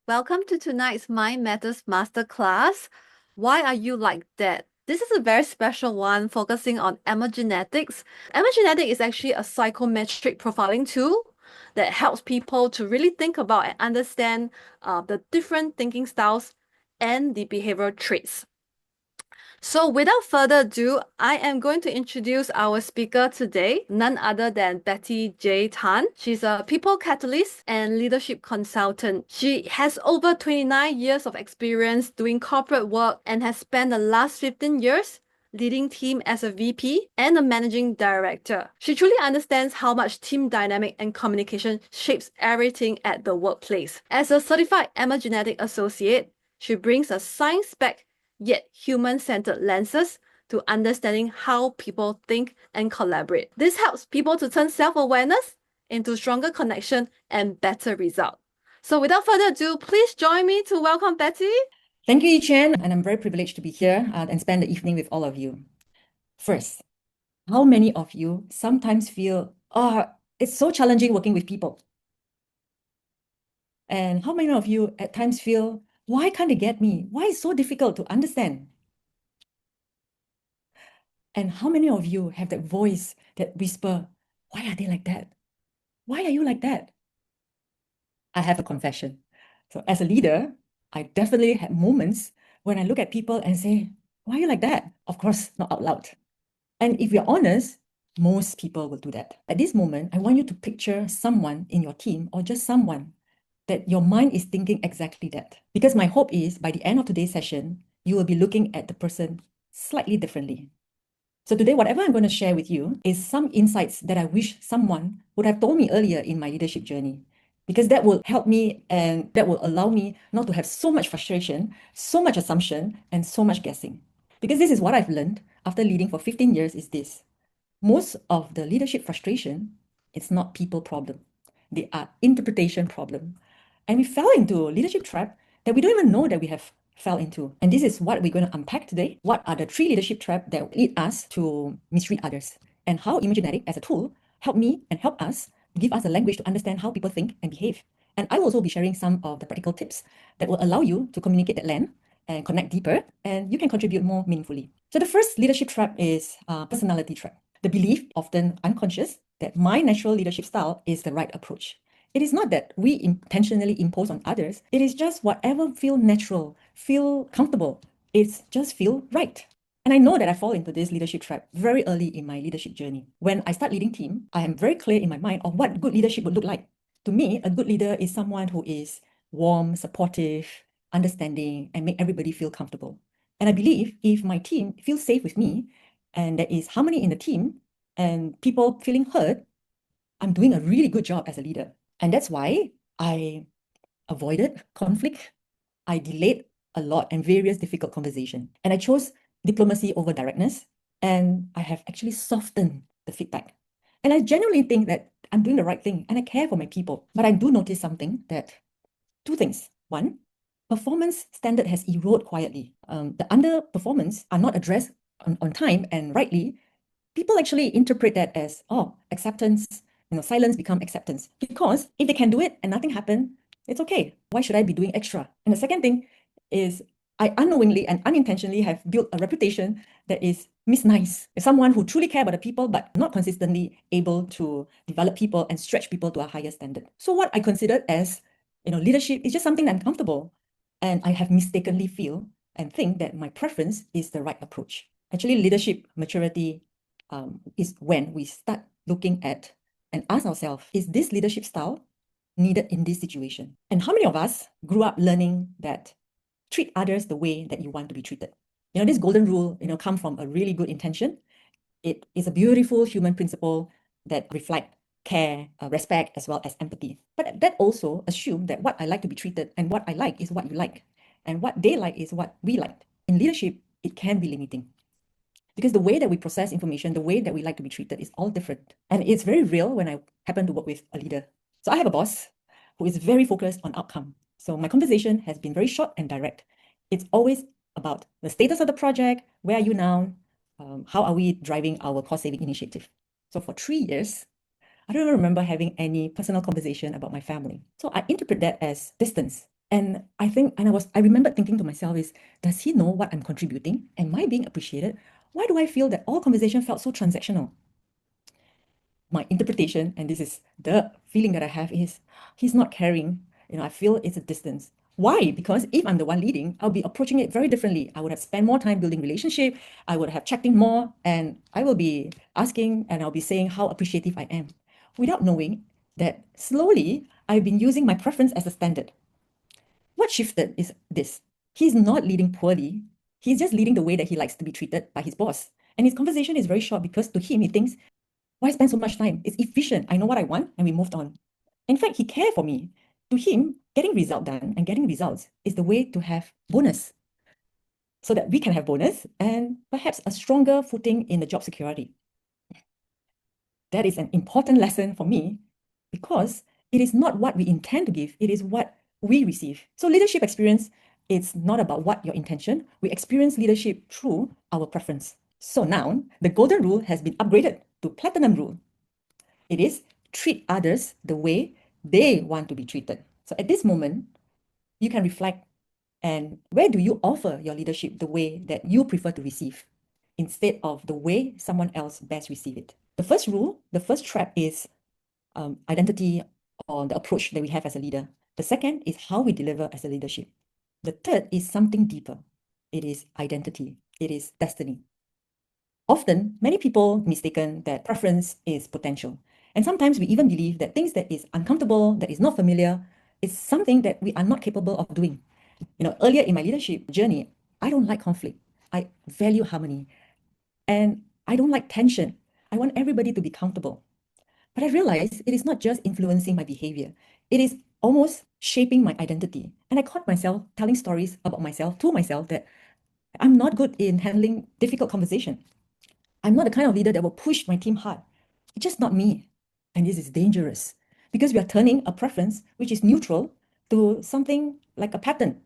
Welcome to tonight's MindMatters Masterclass. Why are you like that? This is a very special one focusing on emergenetics. Emergenetics is actually a psychometric profiling tool that helps people to really think about and understand the different thinking styles and the behavioral traits. So without further ado, I am going to introduce our speaker today, none other than Betty J. Tan. She's a people catalyst and leadership consultant. She has over 29 years of experience doing corporate work and has spent the last 15 years leading team as a VP and a managing director. She truly understands how much team dynamic and communication shapes everything at the workplace. As a certified emergenetic associate, she brings a science-backed yet human-centered lenses to understanding how people think and collaborate. This helps people to turn self-awareness into stronger connection and better result. So without further ado, please join me to welcome Betty. Thank you, Yi-Chen, and I'm very privileged to be here and spend the evening with all of you. First, how many of you sometimes feel, oh, it's so challenging working with people? And how many of you at times feel, why can't they get me? Why is it so difficult to understand? And how many of you have that voice that whisper, why are they like that? Why are you like that? I have a confession. So as a leader, I definitely had moments when I look at people and say, why are you like that? Of course, not out loud. And if you're honest, most people will do that. At this moment, I want you to picture someone in your team or just someone that your mind is thinking exactly that. Because my hope is by the end of today's session, you will be looking at the person slightly differently. So today, whatever I'm going to share with you is some insights that I wish someone would have told me earlier in my leadership journey, because that will help me and that will allow me not to have so much frustration, so much assumption, and so much guessing. Because this is what I've learned after leading for 15 years is this. Most of the leadership frustration, it's not people problem. They are interpretation problem. And we fell into leadership trap that we don't even know that we have fell into. And this is what we're going to unpack today. What are the 3 leadership traps that lead us to mistreat others? And how Imagenetic as a tool help me and help us give us a language to understand how people think and behave. And I will also be sharing some of the practical tips that will allow you to communicate that land and connect deeper, and you can contribute more meaningfully. So the first leadership trap is personality trap. The belief, often unconscious, that my natural leadership style is the right approach. It is not that we intentionally impose on others. It is just whatever feel natural, feel comfortable. It's just feel right. And I know that I fall into this leadership trap very early in my leadership journey. When I start leading team, I am very clear in my mind of what good leadership would look like. To me, a good leader is someone who is warm, supportive, understanding, and make everybody feel comfortable. And I believe if my team feels safe with me, and there is harmony in the team, and people feeling heard, I'm doing a really good job as a leader. And that's why I avoided conflict. I delayed a lot and various difficult conversation. And I chose diplomacy over directness. And I have actually softened the feedback. And I genuinely think that I'm doing the right thing and I care for my people. But I do notice something that 2 things. One, performance standard has eroded quietly. The underperformance are not addressed on time and rightly. People actually interpret that as, oh, acceptance, silence become acceptance. Because if they can do it and nothing happened, it's okay. Why should I be doing extra? And the second thing is I unknowingly and unintentionally have built a reputation that is misnice. Someone who truly care about the people, but not consistently able to develop people and stretch people to a higher standard. So what I considered as, leadership is just something that I'm comfortable. And I have mistakenly feel and think that my preference is the right approach. Actually, leadership maturity is when we start looking at and ask ourselves, is this leadership style needed in this situation? And how many of us grew up learning that treat others the way that you want to be treated? This golden rule, come from a really good intention. It is a beautiful human principle that reflect care, respect, as well as empathy. But that also assumes that what I like to be treated and what I like is what you like. And what they like is what we like. In leadership, it can be limiting. Because the way that we process information, the way that we like to be treated is all different. And it's very real when I happen to work with a leader. So I have a boss who is very focused on outcome. So my conversation has been very short and direct. It's always about the status of the project, where are you now, how are we driving our cost-saving initiative. So for 3 years, I don't even remember having any personal conversation about my family. So I interpret that as distance. And I remember thinking to myself is, does he know what I'm contributing? Am I being appreciated? Why do I feel that all conversation felt so transactional? My interpretation, and this is the feeling that I have, is he's not caring. I feel it's a distance. Why? Because if I'm the one leading, I'll be approaching it very differently. I would have spent more time building relationship. I would have checked in more, and I will be asking and I'll be saying how appreciative I am, without knowing that slowly I've been using my preference as a standard. What shifted is this. He's not leading poorly. He's just leading the way that he likes to be treated by his boss. And his conversation is very short because to him, he thinks, why spend so much time? It's efficient. I know what I want, and we moved on. In fact, he cared for me. To him, getting result done and getting results is the way to have bonus, so that we can have bonus and perhaps a stronger footing in the job security. That is an important lesson for me because it is not what we intend to give, it is what we receive. So leadership experience, it's not about what your intention. We experience leadership through our preference. So now the golden rule has been upgraded to platinum rule. It is treat others the way they want to be treated. So at this moment, you can reflect, and where do you offer your leadership the way that you prefer to receive instead of the way someone else best receive it? The first rule, the first trap is identity or the approach that we have as a leader. The second is how we deliver as a leadership. The third is something deeper. It is identity. It is destiny. Often, many people mistaken that preference is potential. And sometimes we even believe that things that is uncomfortable, that is not familiar, is something that we are not capable of doing. Earlier in my leadership journey, I don't like conflict. I value harmony. And I don't like tension. I want everybody to be comfortable. But I realized it is not just influencing my behavior. It is almost shaping my identity. And I caught myself telling stories about myself to myself that I'm not good in handling difficult conversation. I'm not the kind of leader that will push my team hard. It's just not me. And this is dangerous because we are turning a preference, which is neutral, to something like a pattern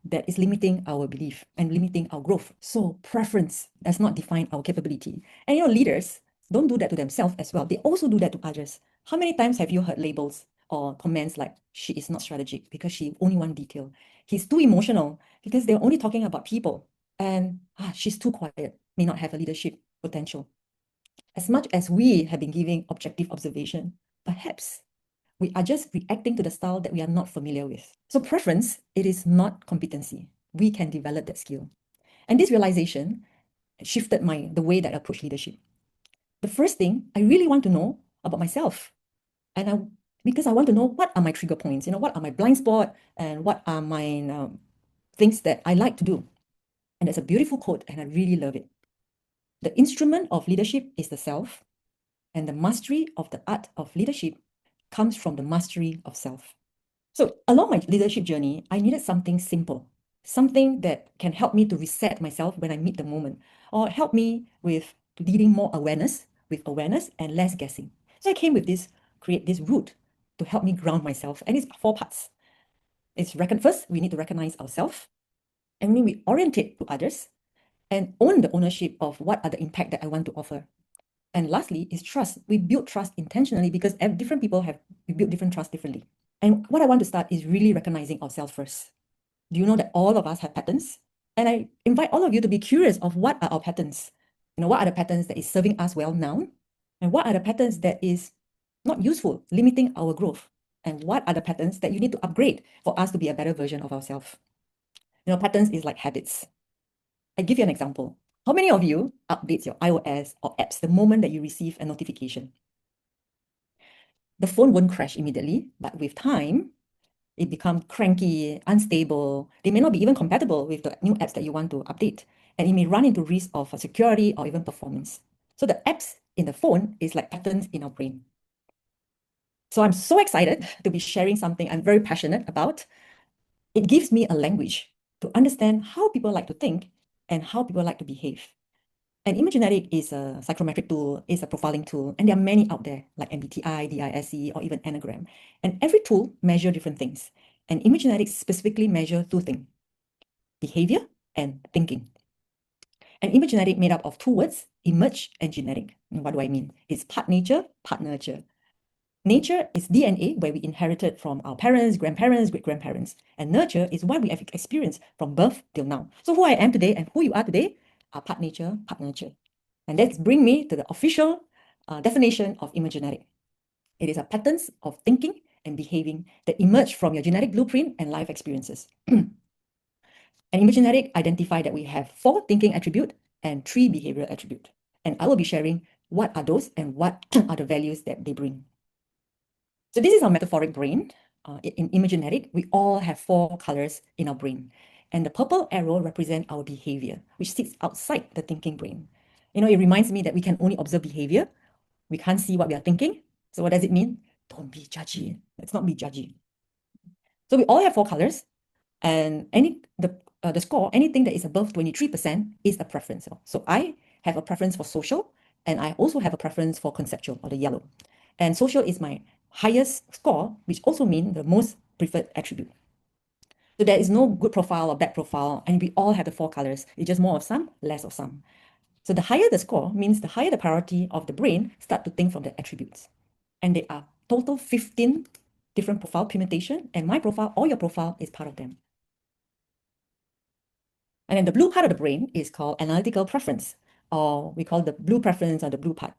that is limiting our belief and limiting our growth. So preference does not define our capability. And leaders don't do that to themselves as well. They also do that to others. How many times have you heard labels or comments like, she is not strategic because she only one detail? He's too emotional because they're only talking about people. And she's too quiet, may not have a leadership potential. As much as we have been giving objective observation, perhaps we are just reacting to the style that we are not familiar with. So preference, it is not competency. We can develop that skill. And this realization shifted the way that I approach leadership. The first thing, I really want to know about myself. Because I want to know what are my trigger points, what are my blind spot, and what are my things that I like to do. And it's a beautiful quote, and I really love it. The instrument of leadership is the self, and the mastery of the art of leadership comes from the mastery of self. So along my leadership journey, I needed something simple, something that can help me to reset myself when I meet the moment, or help me with leading more awareness, with awareness and less guessing. So I came with create this route to help me ground myself, and it's 4 parts. First, we need to recognize ourselves, and then we orientate to others, and own the ownership of what are the impact that I want to offer. And lastly is trust. We build trust intentionally because different people we build different trust differently. And what I want to start is really recognizing ourselves first. Do you know that all of us have patterns? And I invite all of you to be curious of what are our patterns. What are the patterns that is serving us well now? And what are the patterns that is not useful, limiting our growth? And what are the patterns that you need to upgrade for us to be a better version of ourselves? Patterns is like habits. I give you an example. How many of you update your iOS or apps the moment that you receive a notification? The phone won't crash immediately, but with time, it becomes cranky, unstable. They may not be even compatible with the new apps that you want to update. And it may run into risk of security or even performance. So the apps in the phone is like patterns in our brain. So I'm so excited to be sharing something I'm very passionate about. It gives me a language to understand how people like to think and how people like to behave. And Imagenetic is a psychometric tool, is a profiling tool, and there are many out there like MBTI, DISC, or even Enneagram. And every tool measure different things. And Imagenetics specifically measure 2 things, behavior and thinking. And Imagenetic made up of 2 words, emerge and genetic. And what do I mean? It's part nature, part nurture. Nature is DNA, where we inherited from our parents, grandparents, great-grandparents. And nurture is what we have experienced from birth till now. So who I am today and who you are today are part nature, part nurture. And that brings me to the official definition of emergenetic. It is a patterns of thinking and behaving that emerge from your genetic blueprint and life experiences. And emergenetic identify that we have 4 thinking attributes and 3 behavioral attributes. And I will be sharing what are those and what are the values that they bring. So this is our metaphoric brain. In imagenetic, we all have 4 colors in our brain. And the purple arrow represents our behavior, which sits outside the thinking brain. You know, it reminds me that we can only observe behavior. We can't see what we are thinking. So what does it mean? Don't be judgy. Let's not be judgy. So we all have 4 colors. And the score, anything that is above 23% is a preference. So I have a preference for social, and I also have a preference for conceptual, or the yellow. And social is my highest score, which also means the most preferred attribute. So there is no good profile or bad profile, and we all have the 4 colors. It's just more of some, less of some. So the higher the score means the higher the priority of the brain start to think from the attributes. And there are total 15 different profile permutation, and my profile or your profile is part of them. And then the blue part of the brain is called analytical preference, or we call the blue preference or the blue part.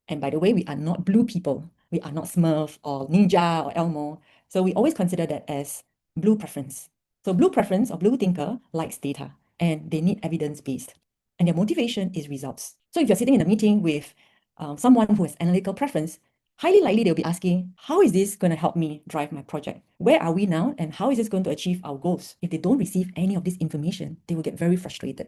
And by the way, we are not blue people. We are not Smurf or Ninja or Elmo. So we always consider that as blue preference. So blue preference or blue thinker likes data, and they need evidence-based. And their motivation is results. So if you're sitting in a meeting with someone who has analytical preference, highly likely they'll be asking, how is this going to help me drive my project? Where are we now, and how is this going to achieve our goals? If they don't receive any of this information, they will get very frustrated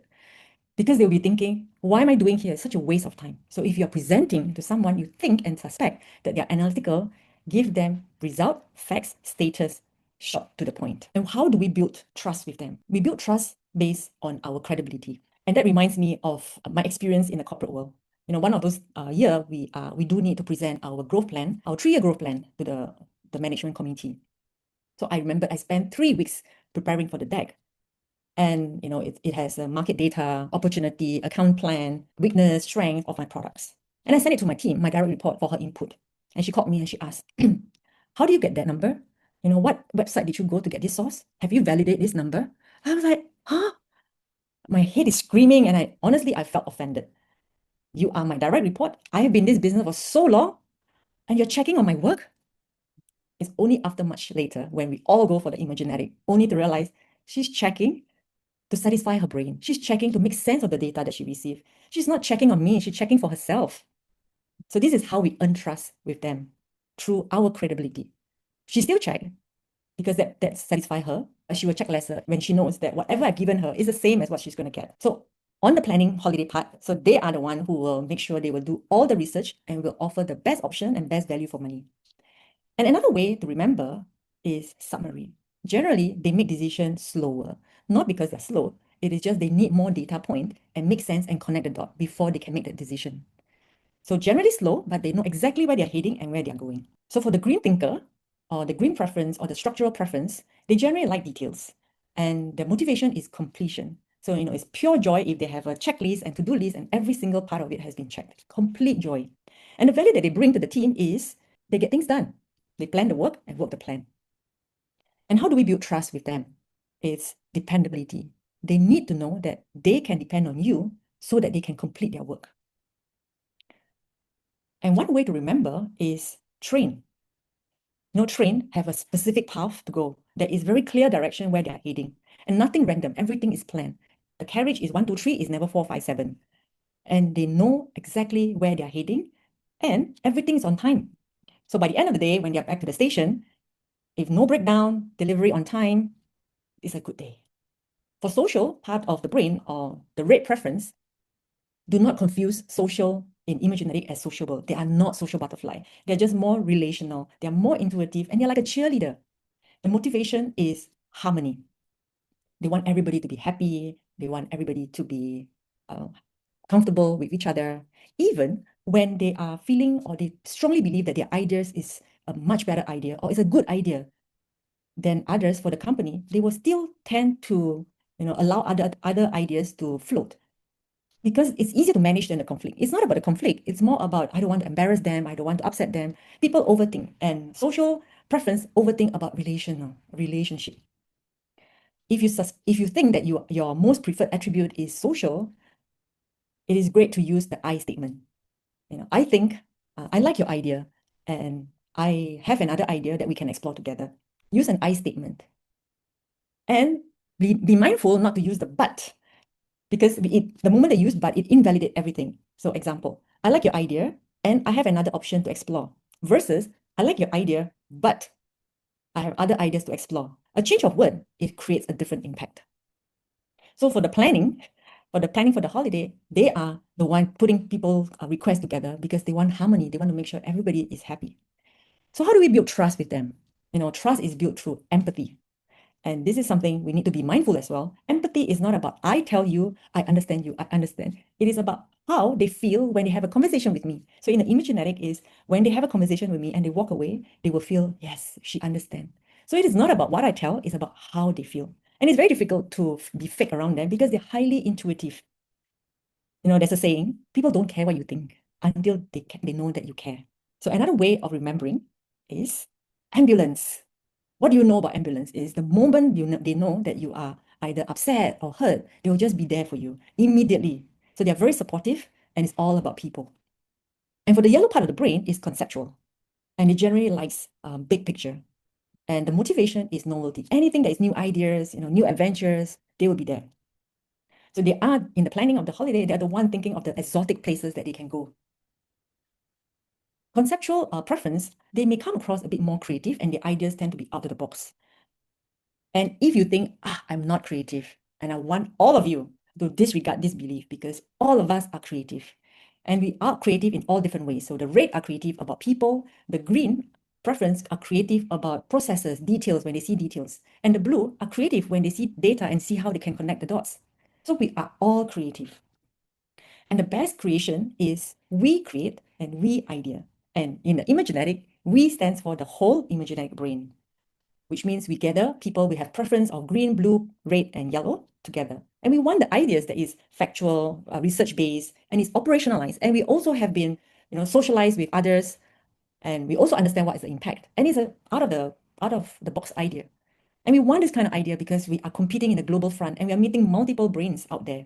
because they'll be thinking, why am I doing here? It's such a waste of time. So if you're presenting to someone you think and suspect that they're analytical, give them result, facts, status, short to the point. And how do we build trust with them? We build trust based on our credibility. And that reminds me of my experience in the corporate world. You know, one of those year we do need to present our growth plan, our 3-year growth plan to the management committee. So I remember I spent 3 weeks preparing for the deck. And you know, it has a market data, opportunity, account plan, weakness, strength of my products. And I sent it to my team, my direct report, for her input. And she called me and she asked, how do you get that number? You know, what website did you go to get this source? Have you validated this number? I was like, huh? My head is screaming, and I felt offended. You are my direct report. I have been in this business for so long, and you're checking on my work? It's only after much later, when we all go for the imagenetic, only to realize she's checking to satisfy her brain. She's checking to make sense of the data that she received. She's not checking on me, she's checking for herself. So this is how we earn trust with them, through our credibility. She still checks because that satisfies her, but she will check lesser when she knows that whatever I've given her is the same as what she's going to get. So on the planning holiday part, so they are the one who will make sure they will do all the research and will offer the best option and best value for money. And another way to remember is summary. Generally, they make decisions slower, not because they're slow. It is just they need more data point and make sense and connect the dot before they can make that decision. So generally slow, but they know exactly where they're heading and where they're going. So for the green thinker, or the green preference, or the structural preference, they generally like details. And their motivation is completion. So, you know, it's pure joy if they have a checklist and to-do list and every single part of it has been checked. Complete joy. And the value that they bring to the team is they get things done. They plan the work and work the plan. And how do we build trust with them? It's dependability. They need to know that they can depend on you so that they can complete their work. And one way to remember is train. You know, train have a specific path to go. There is very clear direction where they are heading. And nothing random, everything is planned. The carriage is 1, 2, 3, is never 4, 5, 7. And they know exactly where they are heading, and everything is on time. So by the end of the day, when they're back to the station, if no breakdown, delivery on time, it's a good day. For social part of the brain, or the red preference, do not confuse social in imagenetic as sociable. They are not social butterfly. They're just more relational. They're more intuitive, and they're like a cheerleader. The motivation is harmony. They want everybody to be happy. They want everybody to be comfortable with each other. Even when they are feeling, or they strongly believe that their ideas is a much better idea, or is a good idea than others for the company, they will still tend to, you know, allow other ideas to float. because it's easier to manage than the conflict. It's not about the conflict. It's more about, I don't want to embarrass them. I don't want to upset them. People overthink, and social preference overthink about relationship. If you think that your most preferred attribute is social, it is great to use the I statement. I think, I like your idea, and I have another idea that we can explore together. Use an I statement. And be mindful not to use the but, because the moment they use but, it invalidates everything. So example, I like your idea, and I have another option to explore, versus I like your idea, but I have other ideas to explore. A change of word, it creates a different impact. So for the planning for the holiday, they are the one putting people requests together because they want harmony. They want to make sure everybody is happy. So how do we build trust with them? Trust is built through empathy. And this is something we need to be mindful as well. Empathy is not about, I tell you, I understand you, I understand. It is about how they feel when they have a conversation with me. So in the Imagenetic is, when they have a conversation with me and they walk away, they will feel, yes, she understands. So it is not about what I tell, it's about how they feel. And it's very difficult to be fake around them because they're highly intuitive. There's a saying, people don't care what you think until they know that you care. So another way of remembering is ambulance. What do you know about ambulance is the moment they know that you are either upset or hurt, they will just be there for you immediately. So they're very supportive, and it's all about people. And for the yellow part of the brain is conceptual, and it generally likes big picture. And the motivation is novelty. Anything that is new ideas, new adventures, they will be there. So they are, in the planning of the holiday, they're the one thinking of the exotic places that they can go. Conceptual preference, they may come across a bit more creative, and the ideas tend to be out of the box. And if you think, I'm not creative, and I want all of you to disregard this belief, because all of us are creative. And we are creative in all different ways. So the red are creative about people, the green preference are creative about processes, details, when they see details. And the blue are creative when they see data and see how they can connect the dots. So we are all creative. And the best creation is we create and we idea. And in the Imagenetic, we stands for the whole Imagenetic brain, which means we gather people we have preference of green, blue, red, and yellow together. And we want the ideas that is factual, research-based, and is operationalized. And we also have been, socialized with others, and we also understand what is the impact. And it's out of the box idea. And we want this kind of idea because we are competing in the global front, and we are meeting multiple brains out there.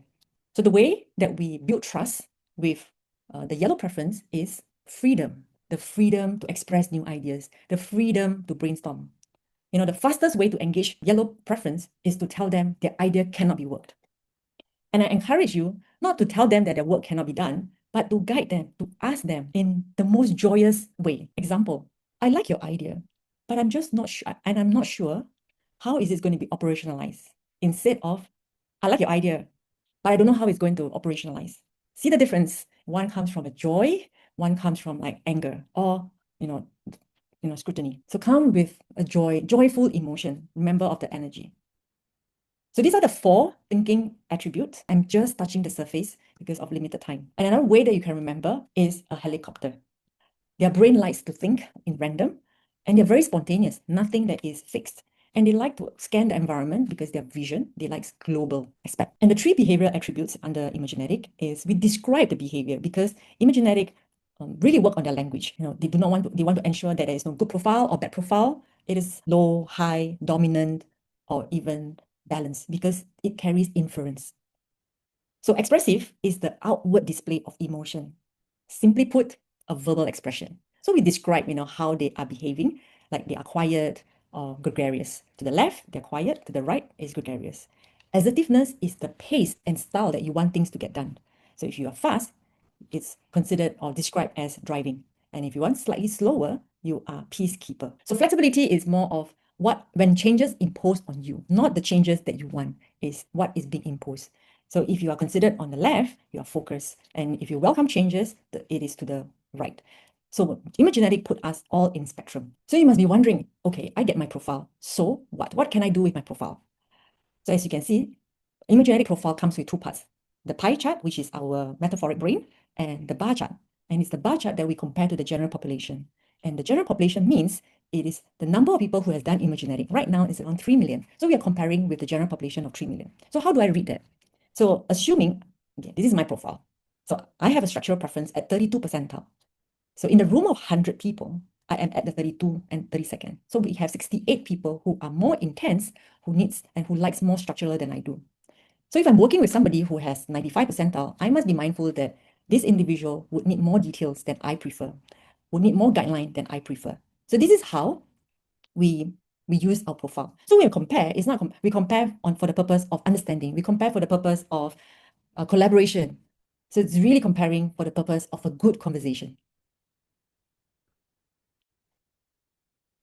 So the way that we build trust with the yellow preference is freedom. The freedom to express new ideas, the freedom to brainstorm. The fastest way to engage yellow preference is to tell them their idea cannot be worked. And I encourage you not to tell them that their work cannot be done, but to guide them, to ask them in the most joyous way. Example, I like your idea, but I'm just not sure, and I'm not sure how is it going to be operationalized. Instead of, I like your idea, but I don't know how it's going to operationalize. See the difference? One comes from a joy, one comes from like anger, or scrutiny. So come with a joyful emotion. Remember of the energy. So these are the 4 thinking attributes. I'm just touching the surface because of limited time. And another way that you can remember is a helicopter. Their brain likes to think in random, and they're very spontaneous, nothing that is fixed. And they like to scan the environment because their vision, they like global aspect. And the 3 behavioral attributes under Imagenetic is we describe the behavior, because Imagenetic really work on their language. They want to ensure that there is no good profile or bad profile. It is low, high, dominant, or even balanced, because it carries inference. So expressive is the outward display of emotion. Simply put, a verbal expression. So we describe, how they are behaving, like they are quiet or gregarious. To the left, they're quiet. To the right is gregarious. Assertiveness is the pace and style that you want things to get done. So if you are fast, it's considered or described as driving. And if you want slightly slower, you are peacekeeper. So flexibility is more of when changes imposed on you, not the changes that you want, is what is being imposed. So if you are considered on the left, you are focused. And if you welcome changes, it is to the right. So Imagenetic put us all in spectrum. So you must be wondering, okay, I get my profile. So what? What can I do with my profile? So as you can see, Imagenetic profile comes with 2 parts. The pie chart, which is our metaphoric brain, and the bar chart. And it's the bar chart that we compare to the general population. And the general population means it is the number of people who has done Imagenetic. Right now is around 3 million. So we are comparing with the general population of 3 million. So how do I read that? So assuming Okay, this is my profile. So I have a structural preference at 32 percentile. So in the room of 100 people, I am at the 32 and 32nd. So we have 68 people who are more intense, who needs and who likes more structural than I do. So if I'm working with somebody who has 95 percentile, I must be mindful that this individual would need more details than I prefer, would need more guideline than I prefer. So this is how we use our profile. So when we compare, it's not we compare for the purpose of understanding. We compare for the purpose of collaboration. So it's really comparing for the purpose of a good conversation.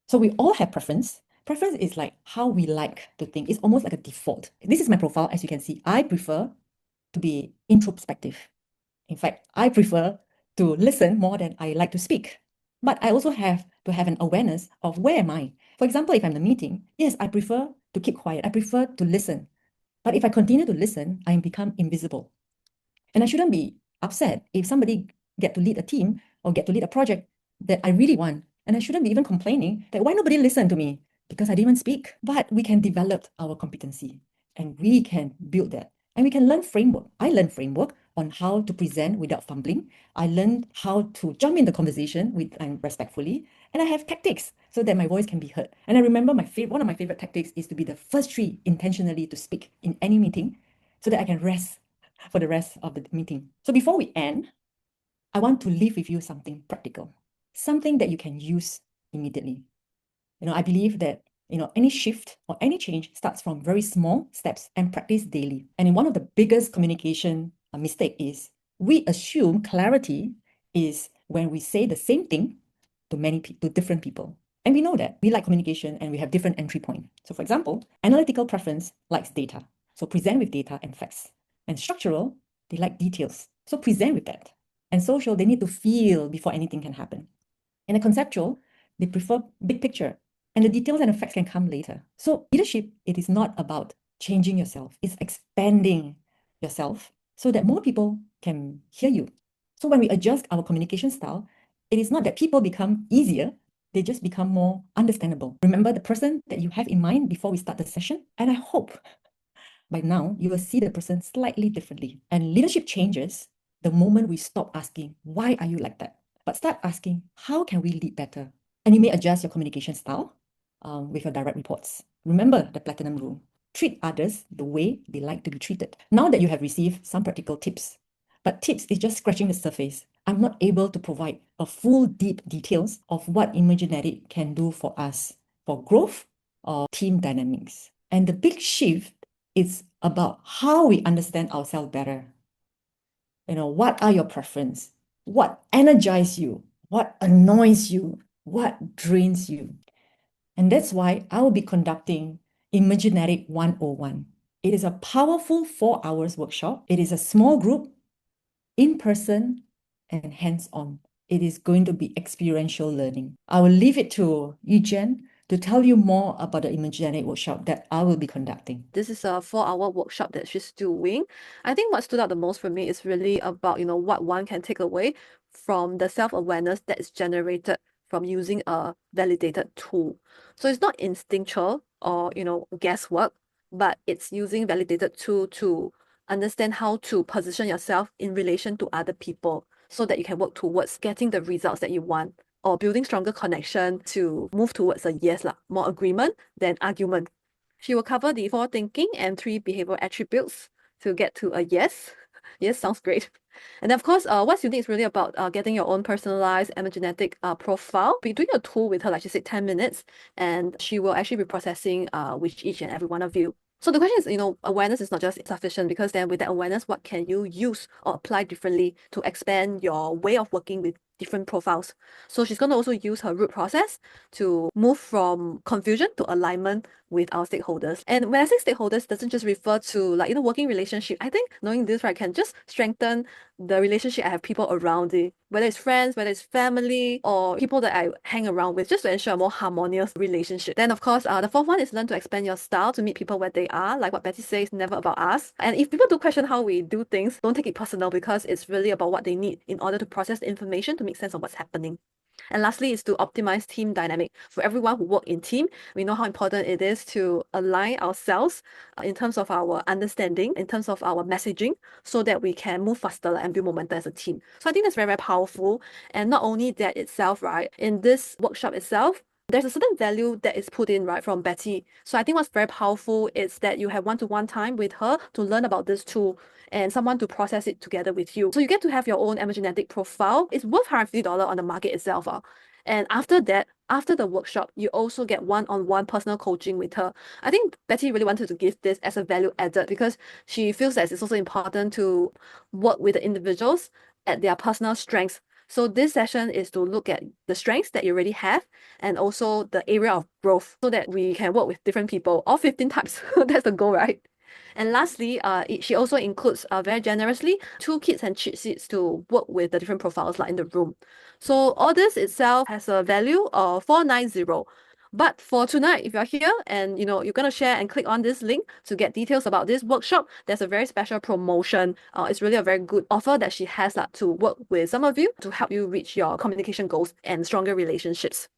So we all have preference. Preference is like how we like to think. It's almost like a default. This is my profile, as you can see. I prefer to be introspective. In fact, I prefer to listen more than I like to speak. But I also have to have an awareness of where am I. For example, if I'm in a meeting, yes, I prefer to keep quiet. I prefer to listen. But if I continue to listen, I become invisible. And I shouldn't be upset if somebody get to lead a team or get to lead a project that I really want. And I shouldn't be even complaining that why nobody listened to me because I didn't even speak. But we can develop our competency and we can build that. And we can learn framework. I learned framework on how to present without fumbling. I learned how to jump in the conversation with and respectfully. And I have tactics so that my voice can be heard. And I remember one of my favorite tactics is to be the first three intentionally to speak in any meeting so that I can rest for the rest of the meeting. So before we end, I want to leave with you something practical, something that you can use immediately. I believe that any shift or any change starts from very small steps and practice daily. And one of the biggest communication mistake is we assume clarity is when we say the same thing to different people. And we know that we like communication and we have different entry point. So for example, analytical preference likes data. So present with data and facts. And structural, they like details. So present with that. And social, they need to feel before anything can happen. And a conceptual, they prefer big picture. And the details and effects can come later. So leadership, it is not about changing yourself. It's expanding yourself so that more people can hear you. So when we adjust our communication style, it is not that people become easier, they just become more understandable. Remember the person that you have in mind before we start the session? And I hope by now you will see the person slightly differently. And leadership changes the moment we stop asking, why are you like that? But start asking, how can we lead better? And you may adjust your communication style with your direct reports. Remember the platinum rule. Treat others the way they like to be treated. Now that you have received some practical tips, but tips is just scratching the surface. I'm not able to provide a full deep details of what Emergenetic can do for us for growth or team dynamics. And the big shift is about how we understand ourselves better. What are your preferences? What energizes you? What annoys you? What drains you? And that's why I will be conducting Imaginetic 101. It is a powerful 4 hours workshop. It is a small group, in person and hands-on. It is going to be experiential learning. I will leave it to Eugen to tell you more about the Imaginetic workshop that I will be conducting. This is a 4-hour workshop that she's doing. I think what stood out the most for me is really about, what one can take away from the self-awareness that is generated from using a validated tool. So it's not instinctual or, guesswork, but it's using validated tool to understand how to position yourself in relation to other people so that you can work towards getting the results that you want or building stronger connection to move towards a yes, more agreement than argument. She will cover the 4 thinking and 3 behavioral attributes to get to a yes. Yes, sounds great. And of course, what's unique is really about getting your own personalized epigenetic profile. Be doing a tool with her, like she said, 10 minutes, and she will actually be processing with each and every one of you. So the question is, awareness is not just sufficient, because then with that awareness, what can you use or apply differently to expand your way of working with different profiles? So she's going to also use her root process to move from confusion to alignment with our stakeholders. And when I say stakeholders, doesn't just refer to working relationship. I think knowing this, right, can just strengthen the relationship I have people around it, whether it's friends, whether it's family, or people that I hang around with, just to ensure a more harmonious relationship. Then of course, the 4th one is learn to expand your style to meet people where they are. Like what Betty says, never about us. And if people do question how we do things, don't take it personal, because it's really about what they need in order to process the information to make sense of what's happening. And lastly is to optimize team dynamic. For everyone who work in team, we know how important it is to align ourselves in terms of our understanding, in terms of our messaging, so that we can move faster and build momentum as a team. So I think that's very, very powerful. And not only that itself, right, in this workshop itself, there's a certain value that is put in, right, from Betty. So I think what's very powerful is that you have one-to-one time with her to learn about this tool and someone to process it together with you. So you get to have your own emergenetic profile. It's worth $150 on the market itself. And after that, after the workshop, you also get one-on-one personal coaching with her. I think Betty really wanted to give this as a value added because she feels that it's also important to work with the individuals at their personal strengths. So this session is to look at the strengths that you already have and also the area of growth so that we can work with different people, all 15 types. That's the goal, right? And lastly, she also includes very generously toolkits and cheat sheets to work with the different profiles like in the room. So all this itself has a value of 490. But for tonight, if you're here and you're gonna share and click on this link to get details about this workshop, there's a very special promotion. It's really a very good offer that she has to work with some of you to help you reach your communication goals and stronger relationships.